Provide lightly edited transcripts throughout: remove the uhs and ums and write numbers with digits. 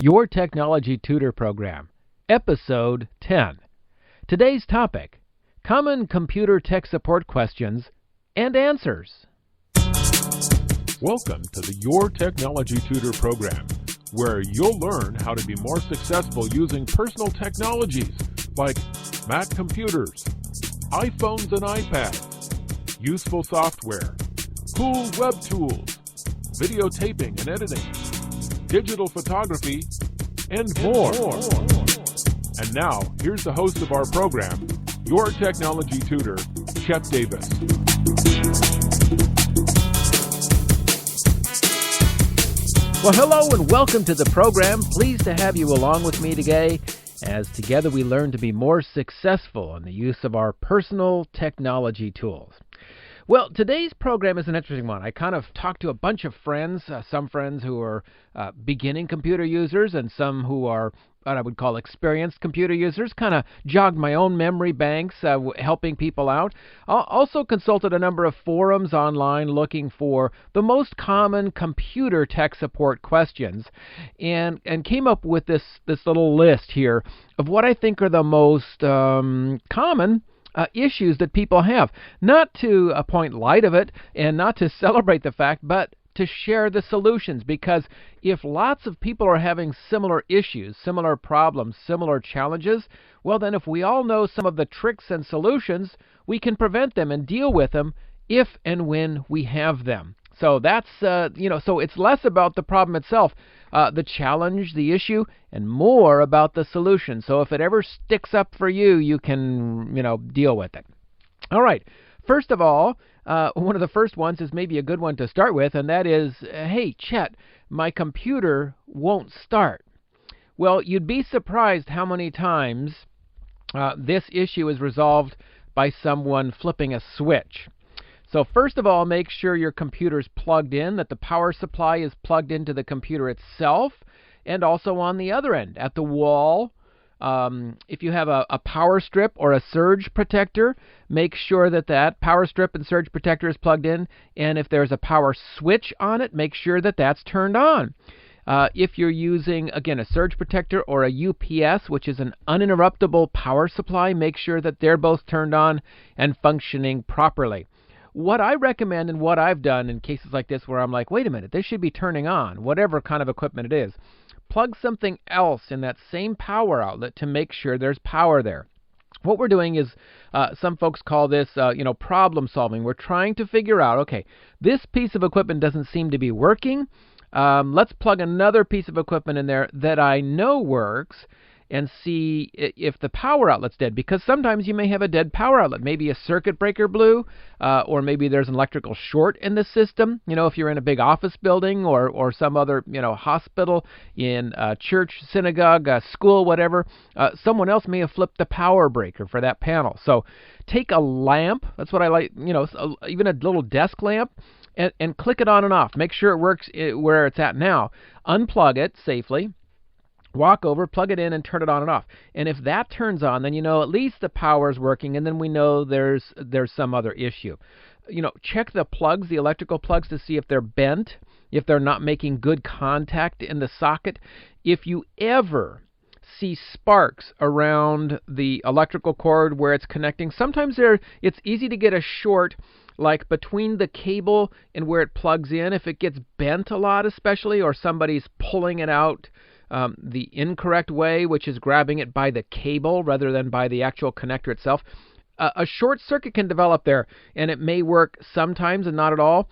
Your Technology Tutor Program, Episode 10. Today's topic, Common Computer Tech Support Questions and Answers. Welcome to the Your Technology Tutor Program, where you'll learn how to be more successful using personal technologies like Mac computers, iPhones and iPads, useful software, cool web tools, videotaping and editing, digital photography, and more. And now, here's the host of our program, Your Technology Tutor, Chet Davis. Well, hello and welcome to the program. Pleased to have you along with me today as together we learn to be more successful in the use of our personal technology tools. Well, today's program is an interesting one. I kind of talked to a bunch of friends, some friends who are beginning computer users and some who are what I would call experienced computer users, kind of jogged my own memory banks, helping people out. Also consulted a number of forums online looking for the most common computer tech support questions and came up with this little list here of what I think are the most common issues that people have. Not to point light of it and not to celebrate the fact, but to share the solutions, because if lots of people are having similar issues, similar problems, similar challenges, well then if we all know some of the tricks and solutions, we can prevent them and deal with them if and when we have them. So that's, so it's less about the problem itself, the challenge, the issue, and more about the solution. So if it ever sticks up for you, you can, deal with it. All right. First of all, one of the first ones is maybe a good one to start with, and that is, hey, Chet, my computer won't start. Well, you'd be surprised how many times this issue is resolved by someone flipping a switch. So first of all, make sure your computer's plugged in, that the power supply is plugged into the computer itself, and also on the other end, at the wall. If you have a power strip or a surge protector, make sure that power strip and surge protector is plugged in, and if there's a power switch on it, make sure that that's turned on. If you're using, again, a surge protector or a UPS, which is an uninterruptible power supply, make sure that they're both turned on and functioning properly. What I recommend and what I've done in cases like this where I'm like, wait a minute, this should be turning on, whatever kind of equipment it is, plug something else in that same power outlet to make sure there's power there. What we're doing is, some folks call this, problem solving. We're trying to figure out, okay, this piece of equipment doesn't seem to be working. Let's plug another piece of equipment in there that I know works and see if the power outlet's dead, because sometimes you may have a dead power outlet. Maybe a circuit breaker blew, or maybe there's an electrical short in the system. If you're in a big office building or some other, hospital, in a church, synagogue, school, whatever, someone else may have flipped the power breaker for that panel. So take a lamp, that's what I like, even a little desk lamp, and click it on and off. Make sure it works where it's at now. Unplug it safely. Walk over, plug it in, and turn it on and off. And if that turns on, then at least the power's working, and then we know there's some other issue. Check the plugs, the electrical plugs, to see if they're bent, if they're not making good contact in the socket. If you ever see sparks around the electrical cord where it's connecting, sometimes it's easy to get a short like between the cable and where it plugs in. If it gets bent a lot especially, or somebody's pulling it out the incorrect way, which is grabbing it by the cable rather than by the actual connector itself, a short circuit can develop there, and it may work sometimes and not at all.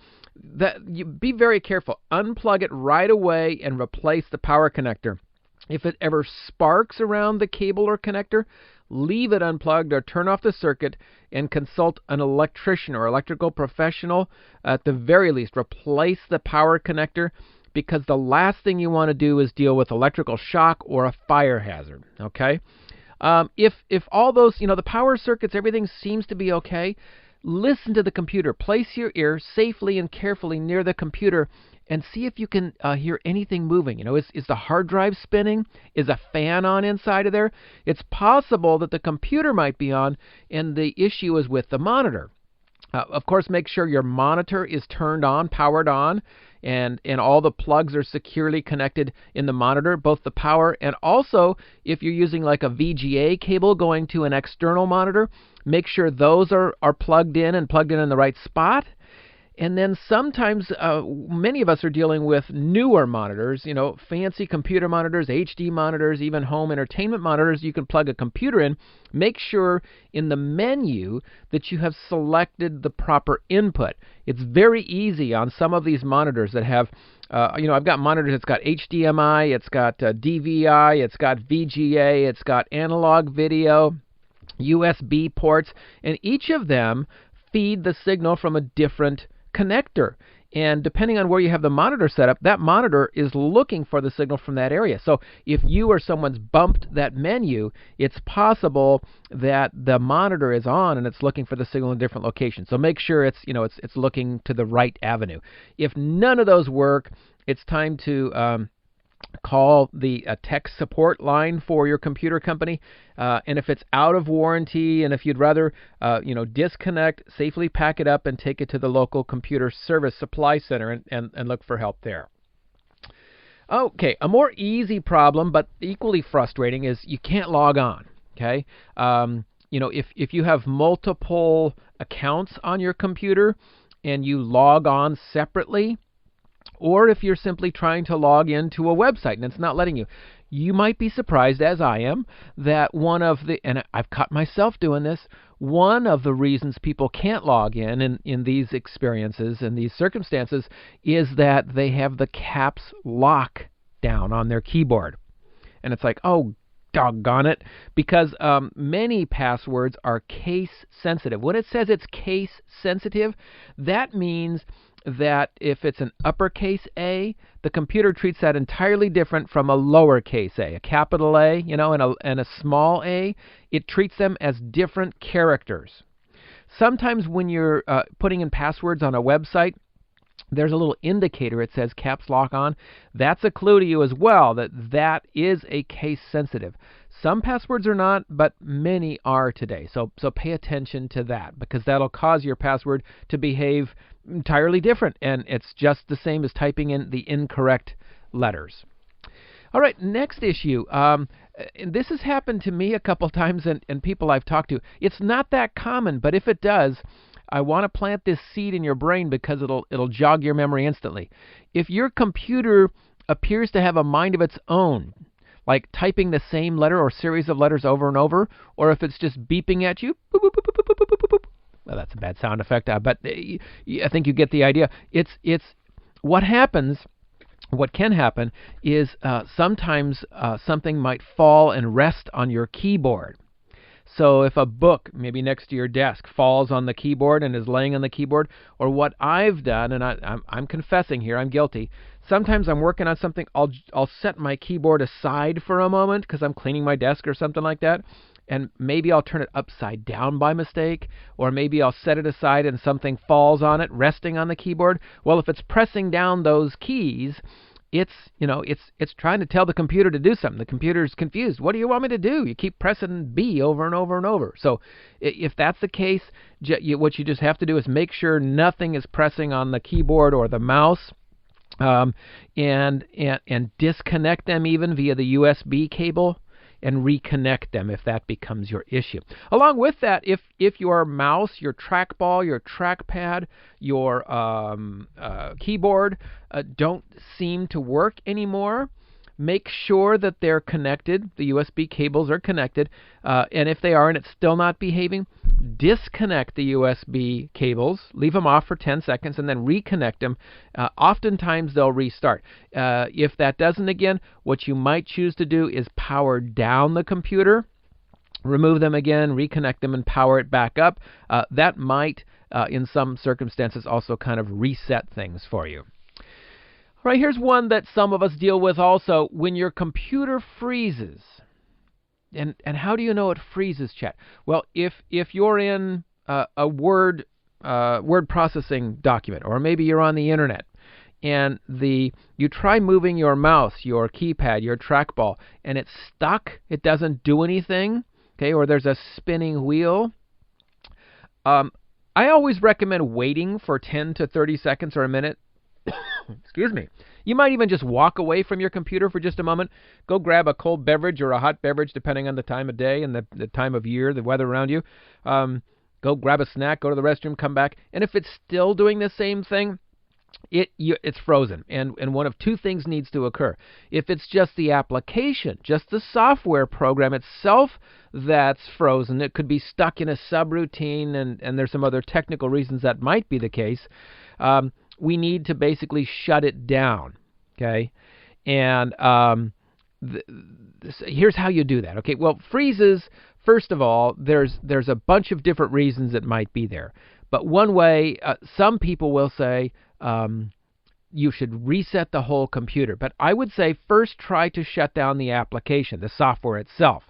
You be very careful. Unplug it right away and replace the power connector. If it ever sparks around the cable or connector, leave it unplugged or turn off the circuit and consult an electrician or electrical professional. At the very least, replace the power connector, because the last thing you want to do is deal with electrical shock or a fire hazard, okay? If all those, the power circuits, everything seems to be okay, listen to the computer. Place your ear safely and carefully near the computer and see if you can hear anything moving. Is the hard drive spinning? Is a fan on inside of there? It's possible that the computer might be on and the issue is with the monitor. Of course, make sure your monitor is turned on, powered on, and all the plugs are securely connected in the monitor, both the power and also if you're using like a VGA cable going to an external monitor, make sure those are plugged in and plugged in the right spot. And then sometimes many of us are dealing with newer monitors, fancy computer monitors, HD monitors, even home entertainment monitors. You can plug a computer in. Make sure in the menu that you have selected the proper input. It's very easy on some of these monitors that have, I've got monitors that's got HDMI, it's got DVI, it's got VGA, it's got analog video, USB ports, and each of them feed the signal from a different connector. And depending on where you have the monitor set up, that monitor is looking for the signal from that area. So if you or someone's bumped that menu, it's possible that the monitor is on and it's looking for the signal in different locations. So make sure it's looking to the right avenue. If none of those work, it's time to call the tech support line for your computer company, and if it's out of warranty, and if you'd rather disconnect, safely pack it up and take it to the local computer service supply center and look for help there. Okay, a more easy problem but equally frustrating is you can't log on. Okay, if you have multiple accounts on your computer and you log on separately, or if you're simply trying to log into a website and it's not letting you, you might be surprised, as I am, that and I've caught myself doing this, one of the reasons people can't log in these experiences and these circumstances is that they have the caps lock down on their keyboard. And it's like, oh, doggone it, because many passwords are case sensitive. When it says it's case sensitive, that means that if it's an uppercase A, the computer treats that entirely different from a lowercase a capital A, and a small a. It treats them as different characters. Sometimes when you're putting in passwords on a website, there's a little indicator. It says caps lock on. That's a clue to you as well that is a case sensitive. Some passwords are not, but many are today. So pay attention to that, because that'll cause your password to behave entirely different, and it's just the same as typing in the incorrect letters. All right, next issue. This has happened to me a couple times and people I've talked to. It's not that common, but if it does, I want to plant this seed in your brain because it'll jog your memory instantly. If your computer appears to have a mind of its own, like typing the same letter or series of letters over and over, or if it's just beeping at you, boop, boop, boop, boop, boop, boop, boop. Well, that's a bad sound effect, but I think you get the idea. It's what happens. What can happen is sometimes something might fall and rest on your keyboard. So if a book, maybe next to your desk, falls on the keyboard and is laying on the keyboard, or what I've done, and I'm confessing here, I'm guilty. Sometimes I'm working on something, I'll set my keyboard aside for a moment because I'm cleaning my desk or something like that, and maybe I'll turn it upside down by mistake, or maybe I'll set it aside and something falls on it, resting on the keyboard. Well, if it's pressing down those keys, it's trying to tell the computer to do something. The computer's confused. What do you want me to do? You keep pressing B over and over and over. So if that's the case, what you just have to do is make sure nothing is pressing on the keyboard or the mouse, and disconnect them even via the USB cable and reconnect them if that becomes your issue. Along with that, if your mouse, your trackball, your trackpad, your keyboard don't seem to work anymore, make sure that they're connected. The USB cables are connected, and if they are and it's still not behaving, disconnect the USB cables, leave them off for 10 seconds, and then reconnect them. Oftentimes they'll restart. If that doesn't, again, what you might choose to do is power down the computer, remove them again, reconnect them, and power it back up. That might, in some circumstances, also kind of reset things for you. All right, here's one that some of us deal with also. When your computer freezes, and how do you know it freezes, chat? Well, if you're in a word processing document, or maybe you're on the internet, and you try moving your mouse, your keypad, your trackball, and it's stuck, it doesn't do anything, okay, or there's a spinning wheel, I always recommend waiting for 10 to 30 seconds or a minute. Excuse me. You might even just walk away from your computer for just a moment. Go grab a cold beverage or a hot beverage, depending on the time of day and the time of year, the weather around you. Go grab a snack, go to the restroom, come back. And if it's still doing the same thing, it's frozen. And one of two things needs to occur. If it's just the application, just the software program itself that's frozen, it could be stuck in a subroutine, and there's some other technical reasons that might be the case. We need to basically shut it down, okay? And here's how you do that, okay? Well, freezes, first of all, there's a bunch of different reasons it might be there. But one way, some people will say you should reset the whole computer. But I would say first try to shut down the application, the software itself.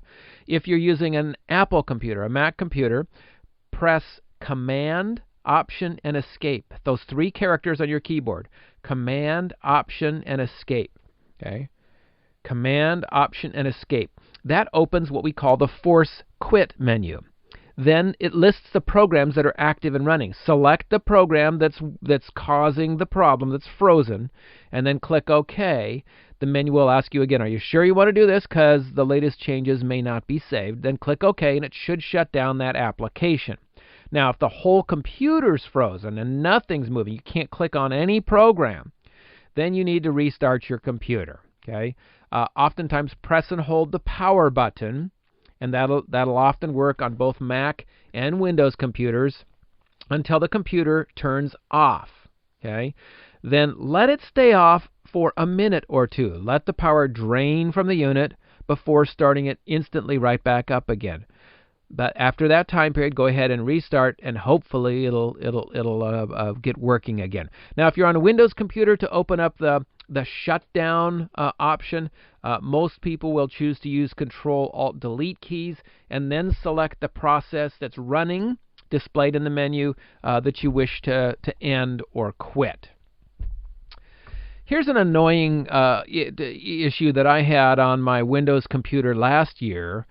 If you're using an Apple computer, a Mac computer, press Command, Option, and Escape. Those three characters on your keyboard. Command, Option, and Escape. Okay? Command, Option, and Escape. That opens what we call the Force Quit menu. Then it lists the programs that are active and running. Select the program that's causing the problem, that's frozen, and then click OK. The menu will ask you again, are you sure you want to do this? Because the latest changes may not be saved. Then click OK, and it should shut down that application. Now, if the whole computer's frozen and nothing's moving, you can't click on any program, then you need to restart your computer. Okay? Oftentimes, press and hold the power button, and that'll often work on both Mac and Windows computers until the computer turns off. Okay? Then let it stay off for a minute or two. Let the power drain from the unit before starting it instantly right back up again. But after that time period, go ahead and restart, and hopefully it'll get working again. Now, if you're on a Windows computer, to open up the shutdown option, most people will choose to use Control-Alt-Delete keys and then select the process that's running, displayed in the menu, that you wish to end or quit. Here's an annoying issue that I had on my Windows computer last year.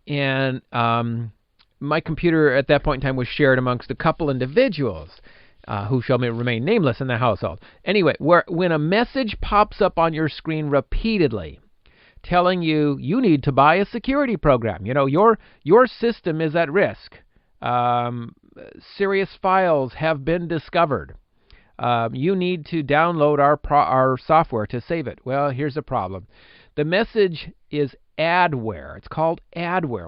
And my computer at that point in time was shared amongst a couple individuals who shall remain nameless in the household. Anyway, when a message pops up on your screen repeatedly telling you need to buy a security program, your system is at risk, serious files have been discovered, you need to download our software to save it. Well, here's the problem. The message is adware. It's called adware.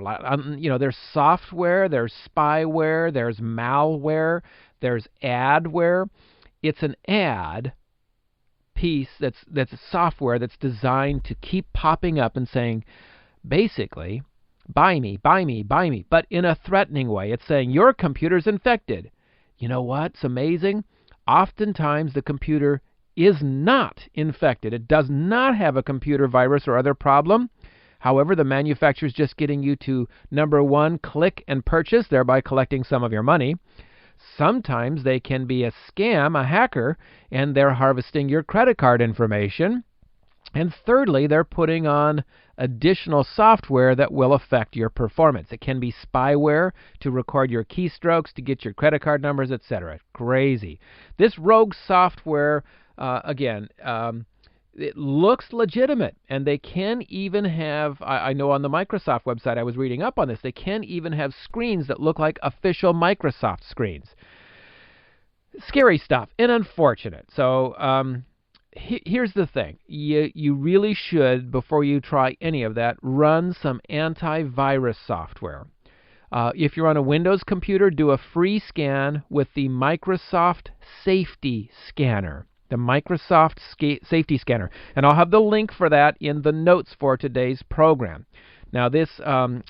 There's software, there's spyware, there's malware, there's adware. It's an ad piece that's software that's designed to keep popping up and saying, basically, buy me, buy me, buy me, but in a threatening way. It's saying your computer's infected. You know what's amazing? Oftentimes the computer is not infected. It does not have a computer virus or other problem. However, the manufacturer's just getting you to, number one, click and purchase, thereby collecting some of your money. Sometimes they can be a scam, a hacker, and they're harvesting your credit card information. And thirdly, they're putting on additional software that will affect your performance. It can be spyware to record your keystrokes, to get your credit card numbers, etc. Crazy. This rogue software, it looks legitimate, and they can even have, I know on the Microsoft website I was reading up on this, they can even have screens that look like official Microsoft screens. Scary stuff and unfortunate. So here's the thing. You really should, before you try any of that, run some antivirus software. If you're on a Windows computer, do a free scan with the Microsoft Safety Scanner. The Microsoft Safety Scanner. And I'll have the link for that in the notes for today's program. Now, this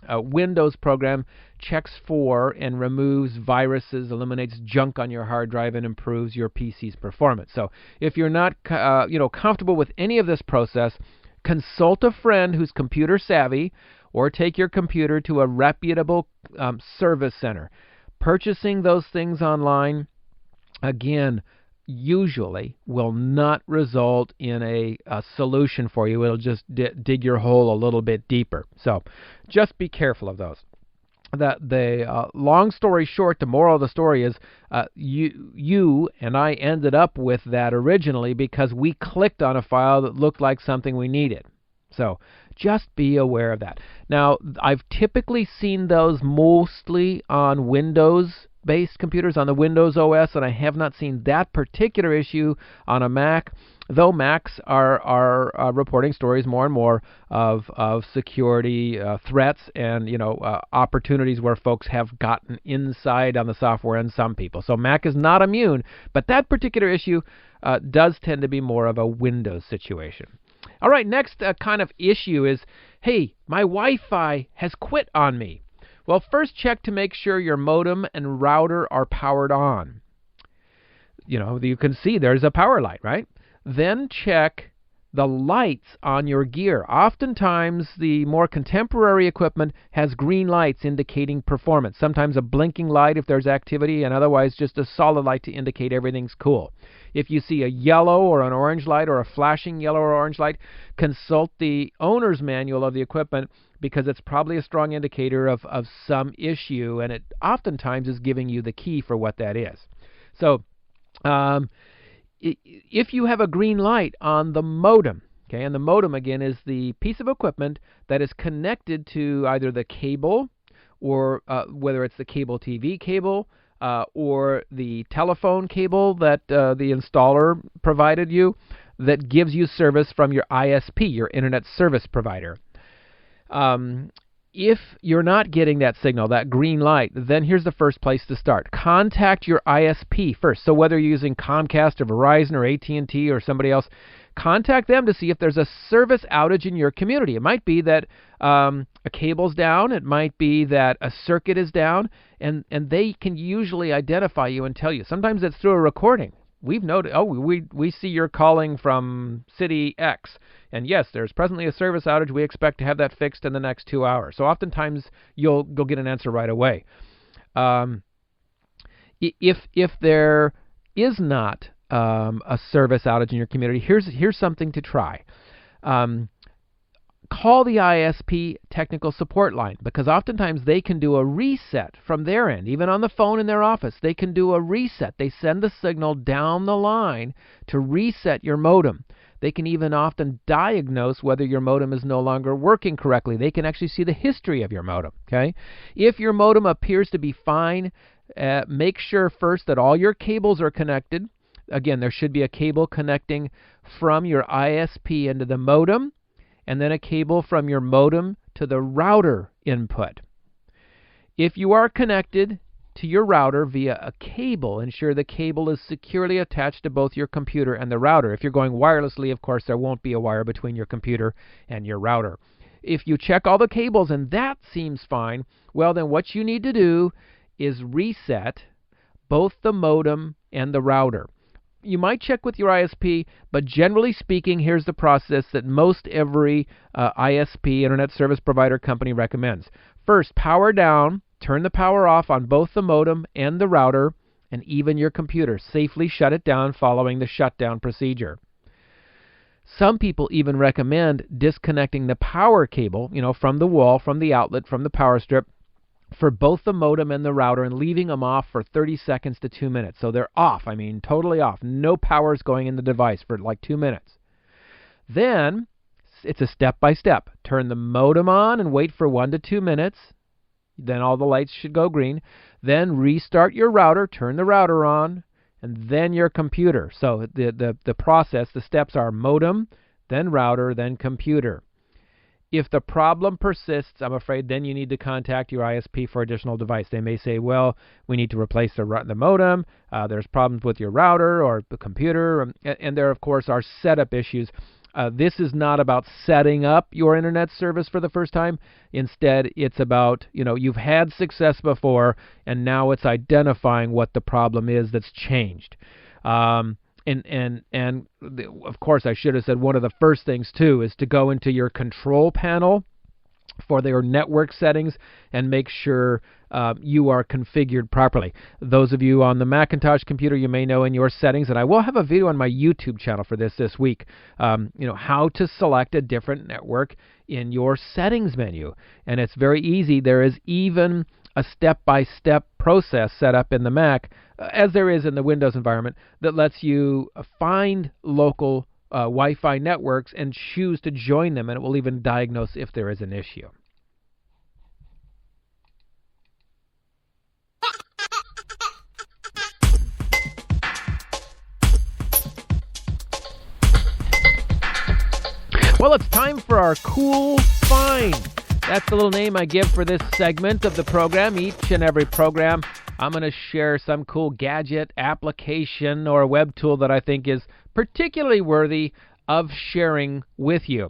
Windows program checks for and removes viruses, eliminates junk on your hard drive, and improves your PC's performance. So if you're not comfortable with any of this process, consult a friend who's computer savvy, or take your computer to a reputable service center. Purchasing those things online, again, usually will not result in a solution for you. It'll just dig your hole a little bit deeper. So just be careful of those. the long story short, the moral of the story is you and I ended up with that originally because we clicked on a file that looked like something we needed. So just be aware of that. Now, I've typically seen those mostly on Windows-based computers, on the Windows OS, and I have not seen that particular issue on a Mac, though Macs are reporting stories more and more of security threats and opportunities where folks have gotten inside on the software, and some people. So Mac is not immune, but that particular issue does tend to be more of a Windows situation. All right, next kind of issue is, hey, my Wi-Fi has quit on me. Well, first check to make sure your modem and router are powered on. You can see there's a power light, right? Then check the lights on your gear. Oftentimes, the more contemporary equipment has green lights indicating performance. Sometimes a blinking light if there's activity, and otherwise just a solid light to indicate everything's cool. If you see a yellow or an orange light or a flashing yellow or orange light, consult the owner's manual of the equipment because it's probably a strong indicator of some issue, and it oftentimes is giving you the key for what that is. So, if you have a green light on the modem, okay, and the modem, again, is the piece of equipment that is connected to either the cable or whether it's the cable TV cable or the telephone cable that the installer provided you that gives you service from your ISP, your Internet Service Provider. If you're not getting that signal, that green light, then here's the first place to start. Contact your ISP first. So whether you're using Comcast or Verizon or AT&T or somebody else, contact them to see if there's a service outage in your community. It might be that a cable's down. It might be that a circuit is down, and they can usually identify you and tell you. Sometimes it's through a recording. We've noted, we see you're calling from city X, and yes, there's presently a service outage. We expect to have that fixed in the next 2 hours. So oftentimes you'll get an answer right away. If there is not a service outage in your community, here's something to try. Call the ISP technical support line, because oftentimes they can do a reset from their end. Even on the phone in their office, they can do a reset. They send the signal down the line to reset your modem. They can even often diagnose whether your modem is no longer working correctly. They can actually see the history of your modem. Okay? If your modem appears to be fine, make sure first that all your cables are connected. Again, there should be a cable connecting from your ISP into the modem, and then a cable from your modem to the router input. If you are connected to your router via a cable, ensure the cable is securely attached to both your computer and the router. If you're going wirelessly, of course, there won't be a wire between your computer and your router. If you check all the cables and that seems fine, well, then what you need to do is reset both the modem and the router. You might check with your ISP, but generally speaking, here's the process that most every ISP, Internet Service Provider company, recommends. First, power down, turn the power off on both the modem and the router, and even your computer. Safely shut it down following the shutdown procedure. Some people even recommend disconnecting the power cable, from the wall, from the outlet, from the power strip, for both the modem and the router, and leaving them off for 30 seconds to 2 minutes. So they're off, totally off. No power's going in the device for like 2 minutes. Then, it's a step-by-step. Turn the modem on and wait for 1 to 2 minutes. Then all the lights should go green. Then restart your router, turn the router on, and then your computer. So the process, the steps are modem, then router, then computer. If the problem persists, I'm afraid then you need to contact your ISP for additional device. They may say, well, we need to replace the modem, there's problems with your router or the computer, and there, of course, are setup issues. This is not about setting up your internet service for the first time. Instead, it's about, you've had success before, and now it's identifying what the problem is that's changed. And of course, I should have said one of the first things, too, is to go into your control panel for their network settings and make sure you are configured properly. Those of you on the Macintosh computer, you may know in your settings, and I will have a video on my YouTube channel for this week, how to select a different network in your settings menu. And it's very easy. There is even a step-by-step process set up in the Mac, as there is in the Windows environment, that lets you find local Wi-Fi networks and choose to join them, and it will even diagnose if there is an issue. Well, it's time for our Cool Find. That's the little name I give for this segment of the program. Each and every program, I'm going to share some cool gadget, application, or web tool that I think is particularly worthy of sharing with you.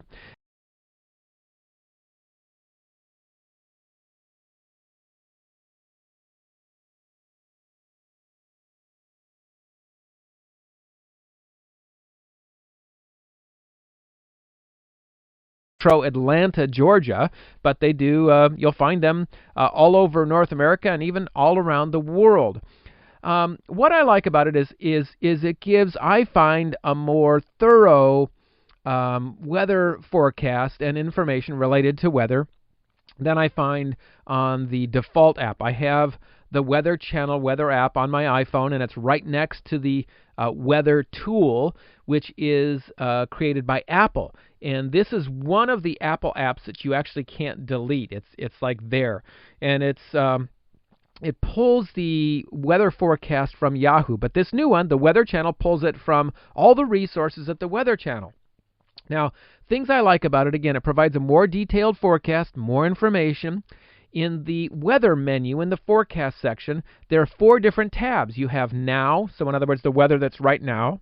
Atlanta, Georgia, but they do, you'll find them all over North America and even all around the world. What I like about it is it gives, I find, a more thorough weather forecast and information related to weather than I find on the default app. I have the Weather Channel weather app on my iPhone, and it's right next to the weather tool, which is created by Apple. And this is one of the Apple apps that you actually can't delete. It's like there, and it pulls the weather forecast from Yahoo. But this new one, the Weather Channel, pulls it from all the resources at the Weather Channel. Now, things I like about it, again, it provides a more detailed forecast, more information. In the weather menu, in the forecast section, there are 4 different tabs. You have now, so in other words, the weather that's right now,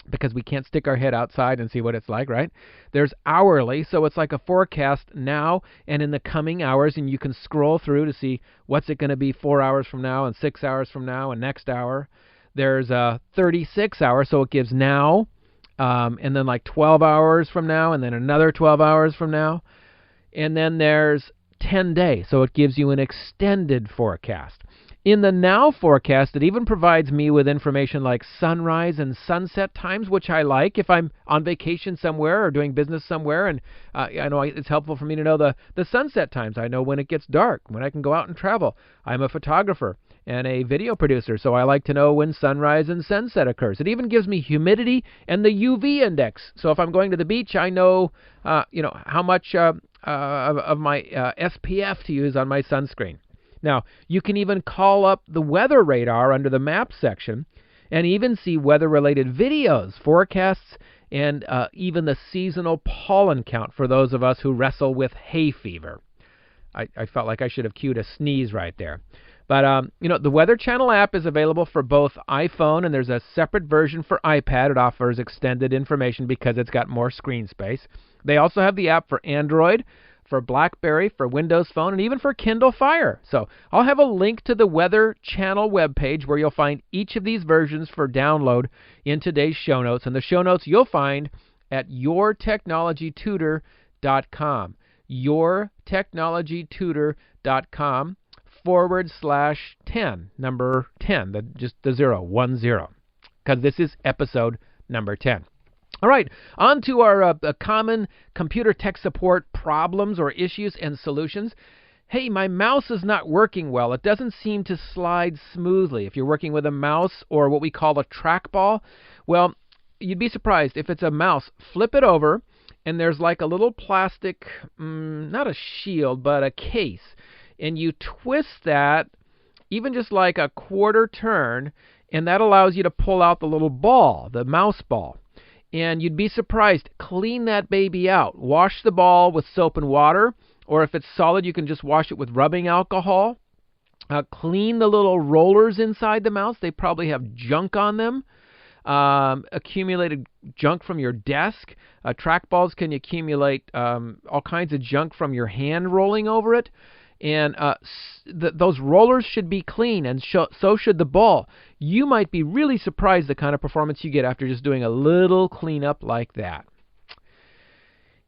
because we can't stick our head outside and see what it's like, right? There's hourly, so it's like a forecast now and in the coming hours, and you can scroll through to see what's it going to be 4 hours from now and 6 hours from now and next hour. There's 36 hours, so it gives now, and then like 12 hours from now, and then another 12 hours from now. And then there's 10 days, so it gives you an extended forecast. In the now forecast, it even provides me with information like sunrise and sunset times, which I like if I'm on vacation somewhere or doing business somewhere, and I know it's helpful for me to know the sunset times. I know when it gets dark, when I can go out and travel. I'm a photographer and a video producer, so I like to know when sunrise and sunset occurs. It even gives me humidity and the UV index, so if I'm going to the beach, I know how much of my SPF to use on my sunscreen. Now, you can even call up the weather radar under the map section and even see weather-related videos, forecasts, and even the seasonal pollen count for those of us who wrestle with hay fever. I felt like I should have cued a sneeze right there. But, the Weather Channel app is available for both iPhone, and there's a separate version for iPad. It offers extended information because it's got more screen space. They also have the app for Android, for BlackBerry, for Windows Phone, and even for Kindle Fire. So I'll have a link to the Weather Channel webpage where you'll find each of these versions for download in today's show notes. And the show notes you'll find at yourtechnologytutor.com. yourtechnologytutor.com/10, number 10, just the 10, because this is episode number 10. All right, on to our common computer tech support problems or issues and solutions. Hey, my mouse is not working well. It doesn't seem to slide smoothly. If you're working with a mouse or what we call a trackball, well, you'd be surprised. If it's a mouse, flip it over, and there's like a little plastic, not a shield, but a case. And you twist that, even just like a quarter turn, and that allows you to pull out the little ball, the mouse ball. And you'd be surprised. Clean that baby out. Wash the ball with soap and water, or if it's solid, you can just wash it with rubbing alcohol. Clean the little rollers inside the mouse. They probably have junk on them, accumulated junk from your desk. Trackballs can accumulate all kinds of junk from your hand rolling over it. And those rollers should be clean, and so should the ball. You might be really surprised the kind of performance you get after just doing a little cleanup like that.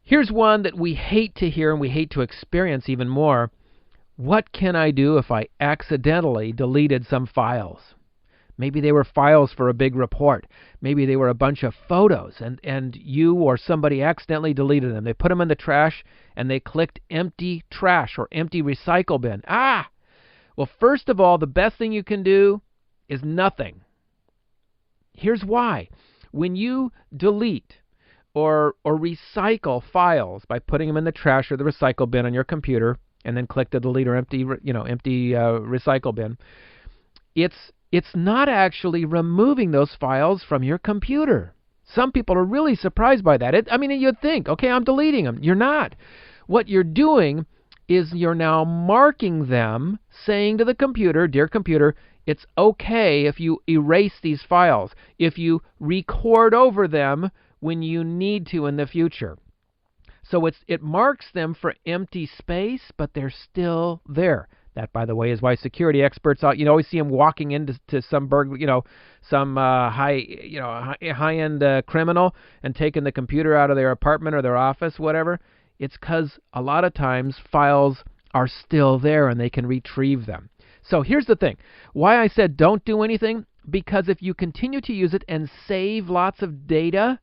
Here's one that we hate to hear and we hate to experience even more. What can I do if I accidentally deleted some files? Maybe they were files for a big report. Maybe they were a bunch of photos, and you or somebody accidentally deleted them. They put them in the trash, and they clicked empty trash or empty recycle bin. Well, first of all, the best thing you can do is nothing. Here's why. When you delete or recycle files by putting them in the trash or the recycle bin on your computer, and then click the delete or empty recycle bin, it's not actually removing those files from your computer. Some people are really surprised by that. You'd think, okay, I'm deleting them. You're not. What you're doing is you're now marking them, saying to the computer, dear computer, it's okay if you erase these files, if you record over them when you need to in the future. So it marks them for empty space, but they're still there. That, by the way, is why security experts, always see them walking into some high-end criminal and taking the computer out of their apartment or their office, whatever. It's because a lot of times files are still there and they can retrieve them. So here's the thing. Why I said don't do anything, because if you continue to use it and save lots of data,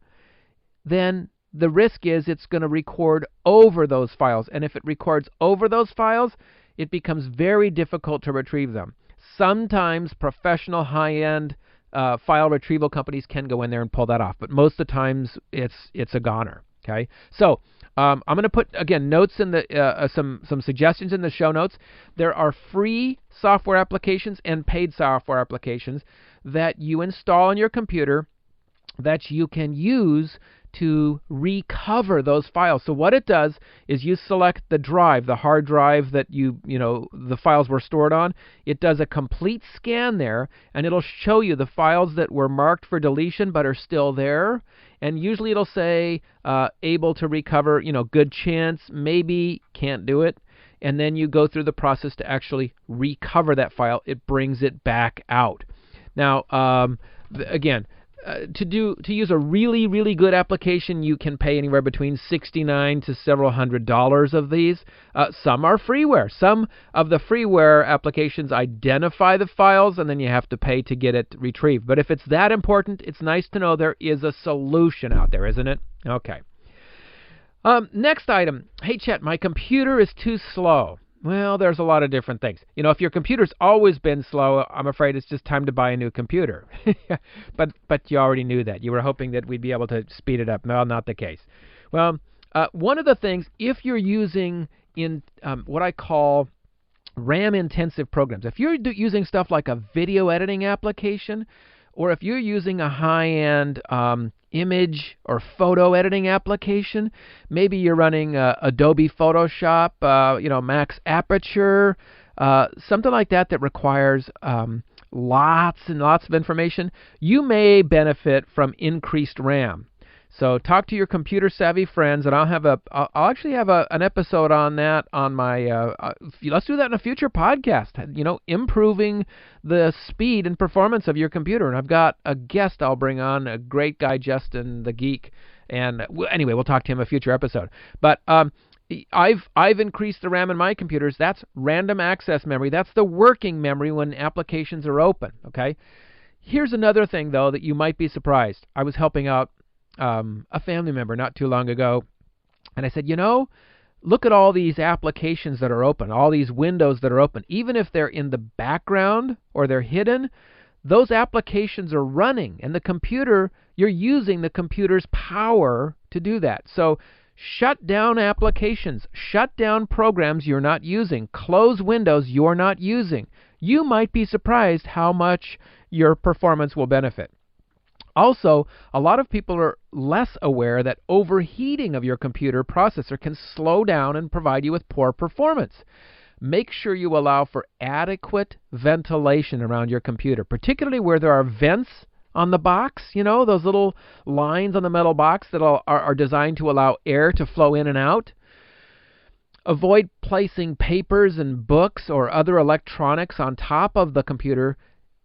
then the risk is it's going to record over those files. And if it records over those files, it becomes very difficult to retrieve them. Sometimes professional high-end file retrieval companies can go in there and pull that off, but most of the times it's a goner. Okay, so I'm going to put again notes in the some suggestions in the show notes. There are free software applications and paid software applications that you install on your computer that you can use to recover those files. So what it does is you select the drive, the hard drive that the files were stored on. It does a complete scan there, and it'll show you the files that were marked for deletion but are still there. And usually it'll say able to recover, good chance, maybe, can't do it. And then you go through the process to actually recover that file. It brings it back out. Now, again, to use a really, really good application, you can pay anywhere between $69 to several $100 of these. Some are freeware. Some of the freeware applications identify the files, and then you have to pay to get it retrieved. But if it's that important, it's nice to know there is a solution out there, isn't it? Okay. Next item. Hey, Chet, my computer is too slow. Well, there's a lot of different things. If your computer's always been slow, I'm afraid it's just time to buy a new computer. But you already knew that. You were hoping that we'd be able to speed it up. No, not the case. Well, one of the things, if you're using in what I call RAM-intensive programs, if you're using stuff like a video editing application, or if you're using a high-end image or photo editing application, maybe you're running Adobe Photoshop, Max Aperture, something like that requires lots and lots of information, you may benefit from increased RAM. So talk to your computer savvy friends, and I'll actually have an episode on that on my. Let's do that in a future podcast. Improving the speed and performance of your computer. And I've got a guest I'll bring on, a great guy, Justin the Geek. And anyway, we'll talk to him in a future episode. But I've increased the RAM in my computers. That's random access memory. That's the working memory when applications are open. Okay. Here's another thing though that you might be surprised. I was helping out a family member not too long ago, and I said, look at all these applications that are open, all these windows that are open. Even if they're in the background or they're hidden, those applications are running, and you're using the computer's power to do that. So shut down applications, shut down programs you're not using, close windows you're not using. You might be surprised how much your performance will benefit. Also, a lot of people are less aware that overheating of your computer processor can slow down and provide you with poor performance. Make sure you allow for adequate ventilation around your computer, particularly where there are vents on the box, those little lines on the metal box that are designed to allow air to flow in and out. Avoid placing papers and books or other electronics on top of the computer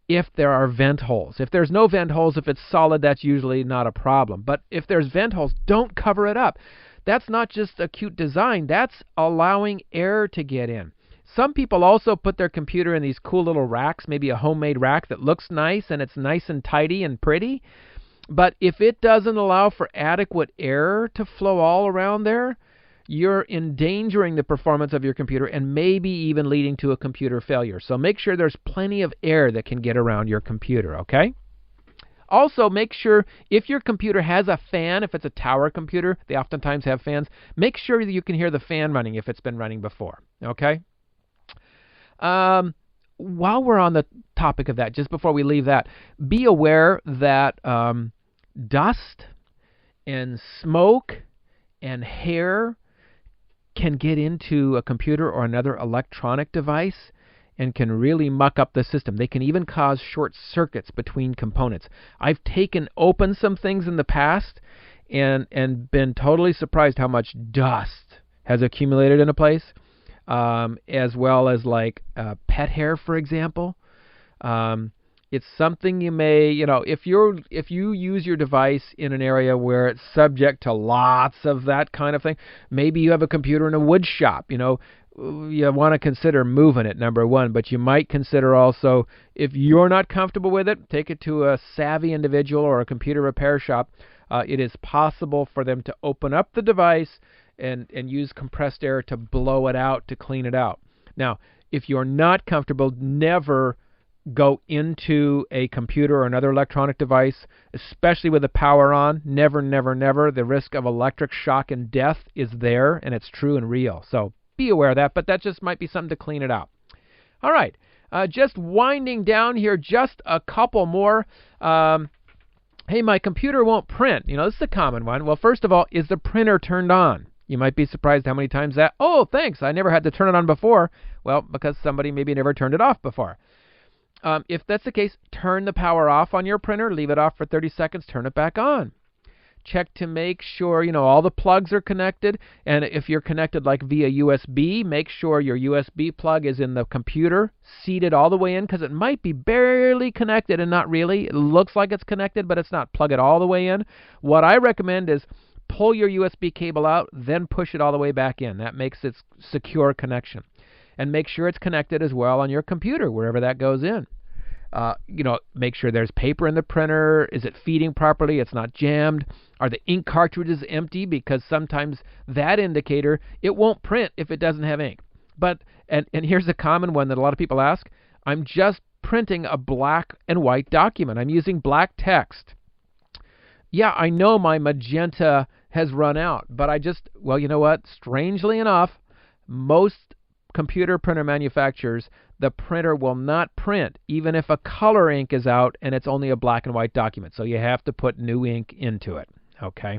if there are vent holes. If there's no vent holes, if it's solid, that's usually not a problem. But if there's vent holes, don't cover it up. That's not just a cute design. That's allowing air to get in. Some people also put their computer in these cool little racks, maybe a homemade rack that looks nice and it's nice and tidy and pretty. But if it doesn't allow for adequate air to flow all around there, you're endangering the performance of your computer and maybe even leading to a computer failure. So make sure there's plenty of air that can get around your computer, okay? Also, make sure if your computer has a fan, if it's a tower computer, they oftentimes have fans, make sure that you can hear the fan running if it's been running before, okay? While we're on the topic of that, just before we leave that, be aware that dust and smoke and hair can get into a computer or another electronic device and can really muck up the system. They can even cause short circuits between components. I've taken open some things in the past and been totally surprised how much dust has accumulated in a place, as well as like pet hair, for example. It's something you may, if you use your device in an area where it's subject to lots of that kind of thing, maybe you have a computer in a wood shop, you want to consider moving it, number one, but you might consider also, if you're not comfortable with it, take it to a savvy individual or a computer repair shop. It is possible for them to open up the device and use compressed air to blow it out, to clean it out. Now, if you're not comfortable, never go into a computer or another electronic device, especially with the power on. Never, never, never. The risk of electric shock and death is there, and it's true and real. So be aware of that, but that just might be something to clean it out. All right, just winding down here, just a couple more. Hey, my computer won't print. This is a common one. Well, first of all, is the printer turned on? You might be surprised how many times that, oh, thanks, I never had to turn it on before. Well, because somebody maybe never turned it off before. If that's the case, turn the power off on your printer, leave it off for 30 seconds, turn it back on. Check to make sure, all the plugs are connected, and if you're connected like via USB, make sure your USB plug is in the computer, seated all the way in, because it might be barely connected and not really. It looks like it's connected, but it's not. Plug it all the way in. What I recommend is pull your USB cable out, then push it all the way back in. That makes it secure connection. And make sure it's connected as well on your computer, wherever that goes in. Make sure there's paper in the printer. Is it feeding properly? It's not jammed. Are the ink cartridges empty? Because sometimes that indicator, it won't print if it doesn't have ink. But, and here's a common one that a lot of people ask, I'm just printing a black and white document. I'm using black text. Yeah, I know my magenta has run out, but well, you know what? Strangely enough, most computer printer manufacturers, the printer will not print even if a color ink is out and it's only a black and white document. So you have to put new ink into it. Okay.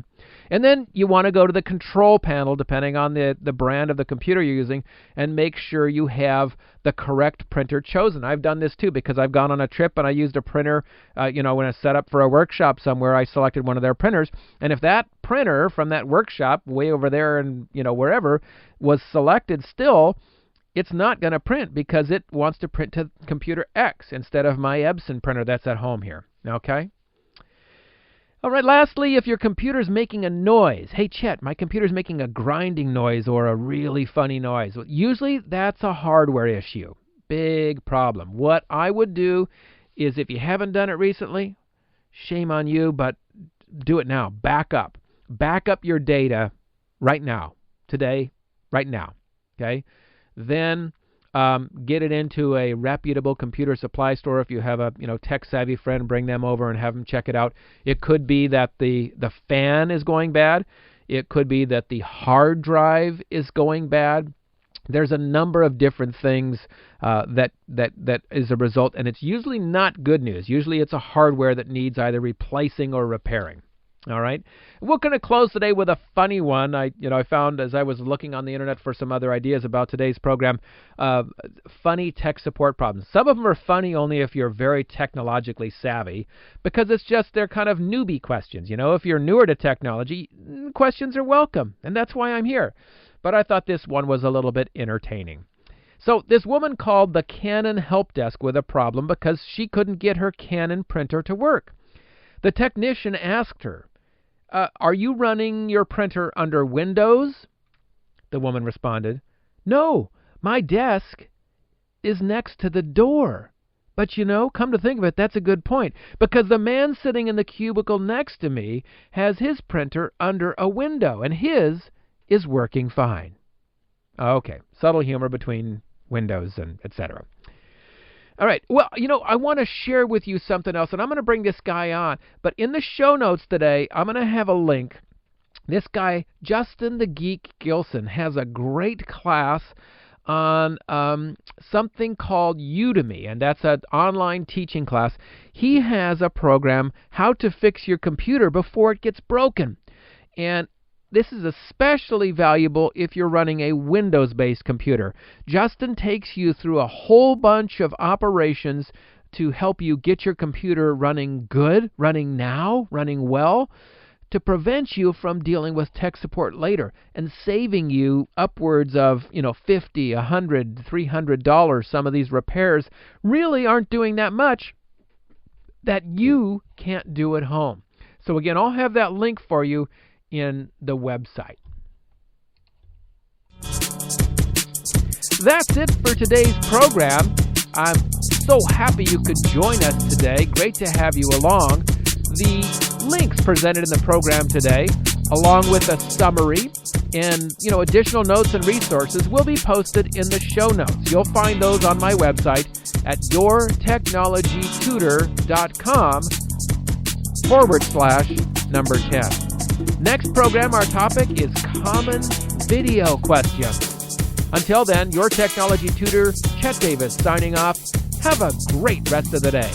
And then you want to go to the control panel, depending on the brand of the computer you're using, and make sure you have the correct printer chosen. I've done this too, because I've gone on a trip and I used a printer, when I set up for a workshop somewhere, I selected one of their printers. And if that printer from that workshop way over there and, wherever was selected still, it's not going to print because it wants to print to computer X instead of my Epson printer that's at home here. Okay? All right, lastly, if your computer's making a noise, hey, Chet, my computer's making a grinding noise or a really funny noise. Well, usually that's a hardware issue. Big problem. What I would do is, if you haven't done it recently, shame on you, but do it now. Back up. Back up your data right now, today, right now. Okay? Then get it into a reputable computer supply store. If you have a tech-savvy friend, bring them over and have them check it out. It could be that the fan is going bad. It could be that the hard drive is going bad. There's a number of different things that is a result, and it's usually not good news. Usually it's a hardware that needs either replacing or repairing. All right. We're going to close today with a funny one. I found as I was looking on the internet for some other ideas about today's program, funny tech support problems. Some of them are funny only if you're very technologically savvy, because they're kind of newbie questions. If you're newer to technology, questions are welcome, and that's why I'm here. But I thought this one was a little bit entertaining. So this woman called the Canon help desk with a problem because she couldn't get her Canon printer to work. The technician asked her, are you running your printer under Windows? The woman responded, no, my desk is next to the door. But come to think of it, that's a good point, because the man sitting in the cubicle next to me has his printer under a window, and his is working fine. Okay, subtle humor between Windows and etc. All right, well, I want to share with you something else, and I'm going to bring this guy on. But in the show notes today, I'm going to have a link. This guy, Justin the Geek Gilson, has a great class on something called Udemy, and that's an online teaching class. He has a program, How to Fix Your Computer Before It Gets Broken. And this is especially valuable if you're running a Windows-based computer. Justin takes you through a whole bunch of operations to help you get your computer running good, running now, running well, to prevent you from dealing with tech support later and saving you upwards of, $50, $100, $300. Some of these repairs really aren't doing that much that you can't do at home. So again, I'll have that link for you in the website. That's it for today's program. I'm so happy you could join us today. Great to have you along. The links presented in the program today, along with a summary and additional notes and resources, will be posted in the show notes. You'll find those on my website at yourtechnologytutor.com/10. Next program, our topic is common video questions. Until then, your technology tutor, Chet Davis, signing off. Have a great rest of the day.